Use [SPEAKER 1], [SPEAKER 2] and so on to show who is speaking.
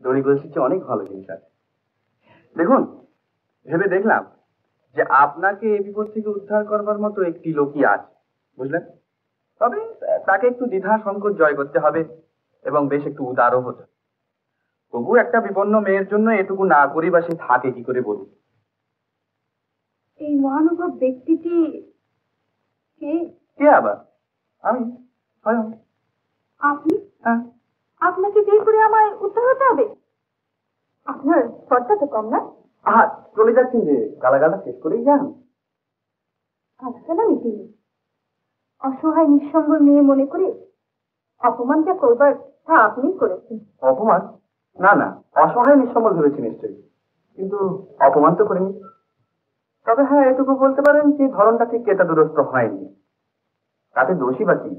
[SPEAKER 1] দড়ি গলসির চেয়ে অনেক ভালো জিনিস আছে। দেখুন, ভেবে দেখলাম যে আপনাকে এই বিপদ থেকে উদ্ধার করবার মতো একটি লোকই আছে, বুঝলেন? তবে তাকে একটু দ্বিধা সংকোচ জয় করতে হবে এবং বেশ একটু উদারও হতে হবে। তবু একটা বিপন্ন মেয়ের জন্য এটুকু না করি বা সে থাকে কি করে বলুন?
[SPEAKER 2] এই মহানুভব ব্যক্তিটি কে?
[SPEAKER 1] কে আবার? আমি স্বয়ং।
[SPEAKER 2] আপনি?
[SPEAKER 1] হ্যাঁ।
[SPEAKER 2] আপনাকে বিয়ে করে আমায় উদ্ধার হতে হবে? আপনার স্পর্ধা তো কম না।
[SPEAKER 1] চলে যাচ্ছেন যে, গালাগালটা শেষ করেই যান।
[SPEAKER 2] গালাগালা মিটিনি, অসহায় নিঃসঙ্গ মেয়ে মনে করে অপমান যা করবার তা আপনি করেছেন।
[SPEAKER 1] অপমান? না না, অসহায় নিঃসম্বল ভেবেছি নিশ্চয়ই, কিন্তু অপমান তো করিনি। তবে হ্যাঁ, এটুকু বলতে পারেন যে ধরনটা ঠিক কেতা দুরস্ত হয়নি। তাতে দোষী বা কি?